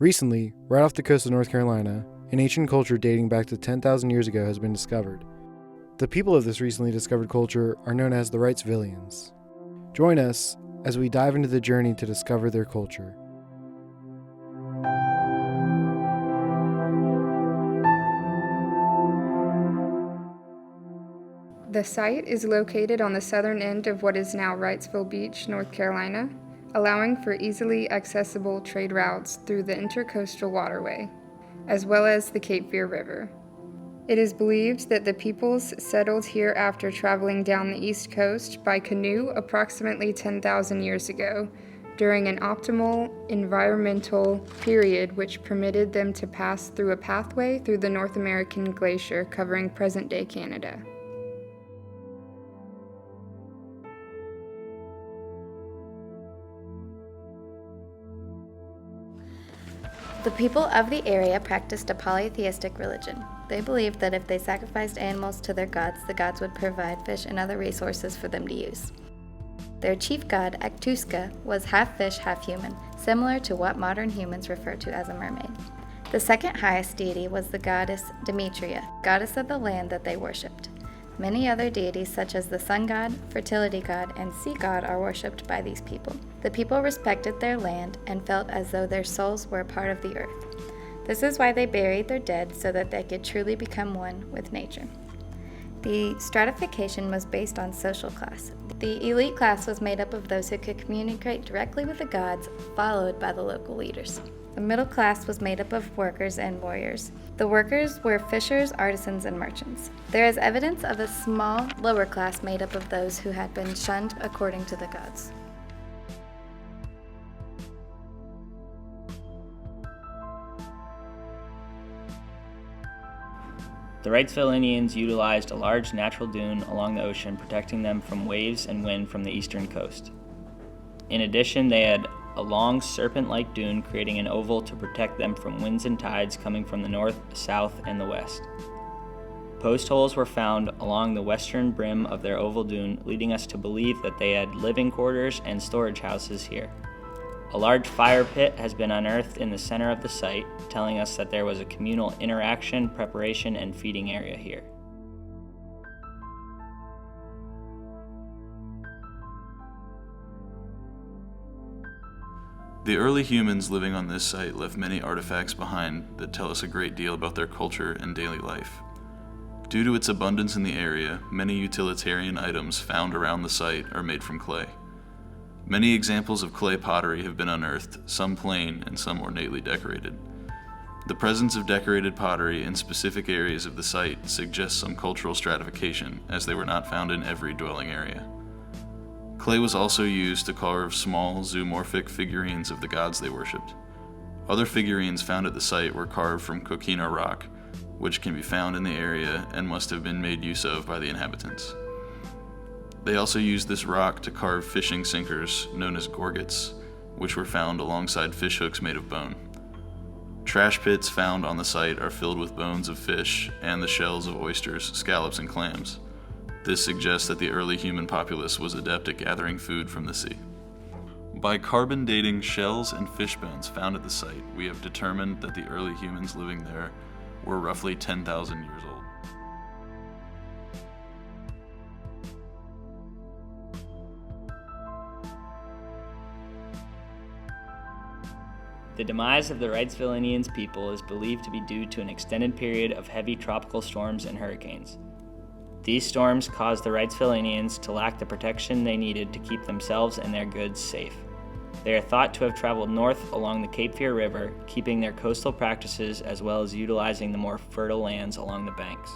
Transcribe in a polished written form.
Recently, right off the coast of North Carolina, an ancient culture dating back to 10,000 years ago has been discovered. The people of this recently discovered culture are known as the Wrightsvillians. Join us as we dive into the journey to discover their culture. The site is located on the southern end of what is now Wrightsville Beach, North Carolina, allowing for easily accessible trade routes through the Intercoastal Waterway, as well as the Cape Fear River. It is believed that the peoples settled here after traveling down the east coast by canoe approximately 10,000 years ago, during an optimal environmental period which permitted them to pass through a pathway through the North American glacier covering present-day Canada. The people of the area practiced a polytheistic religion. They believed that if they sacrificed animals to their gods, the gods would provide fish and other resources for them to use. Their chief god, Aktuska, was half fish, half human, similar to what modern humans refer to as a mermaid. The second highest deity was the goddess Demetria, goddess of the land that they worshipped. Many other deities such as the sun god, fertility god, and sea god are worshipped by these people. The people respected their land and felt as though their souls were a part of the earth. This is why they buried their dead so that they could truly become one with nature. The stratification was based on social class. The elite class was made up of those who could communicate directly with the gods, followed by the local leaders. The middle class was made up of workers and warriors. The workers were fishers, artisans, and merchants. There is evidence of a small lower class made up of those who had been shunned according to the gods. The Wrightsvillians utilized a large natural dune along the ocean, protecting them from waves and wind from the eastern coast. In addition, they had a long serpent-like dune creating an oval to protect them from winds and tides coming from the north, south, and the west. Post holes were found along the western brim of their oval dune, leading us to believe that they had living quarters and storage houses here. A large fire pit has been unearthed in the center of the site, telling us that there was a communal interaction, preparation, and feeding area here. The early humans living on this site left many artifacts behind that tell us a great deal about their culture and daily life. Due to its abundance in the area, many utilitarian items found around the site are made from clay. Many examples of clay pottery have been unearthed, some plain and some ornately decorated. The presence of decorated pottery in specific areas of the site suggests some cultural stratification, as they were not found in every dwelling area. Clay was also used to carve small zoomorphic figurines of the gods they worshipped. Other figurines found at the site were carved from coquina rock, which can be found in the area and must have been made use of by the inhabitants. They also used this rock to carve fishing sinkers known as gorgets, which were found alongside fish hooks made of bone. Trash pits found on the site are filled with bones of fish and the shells of oysters, scallops, and clams. This suggests that the early human populace was adept at gathering food from the sea. By carbon dating shells and fish bones found at the site, we have determined that the early humans living there were roughly 10,000 years old. The demise of the Wrightsvillians people is believed to be due to an extended period of heavy tropical storms and hurricanes. These storms caused the Wrightsvillians to lack the protection they needed to keep themselves and their goods safe. They are thought to have traveled north along the Cape Fear River, keeping their coastal practices as well as utilizing the more fertile lands along the banks.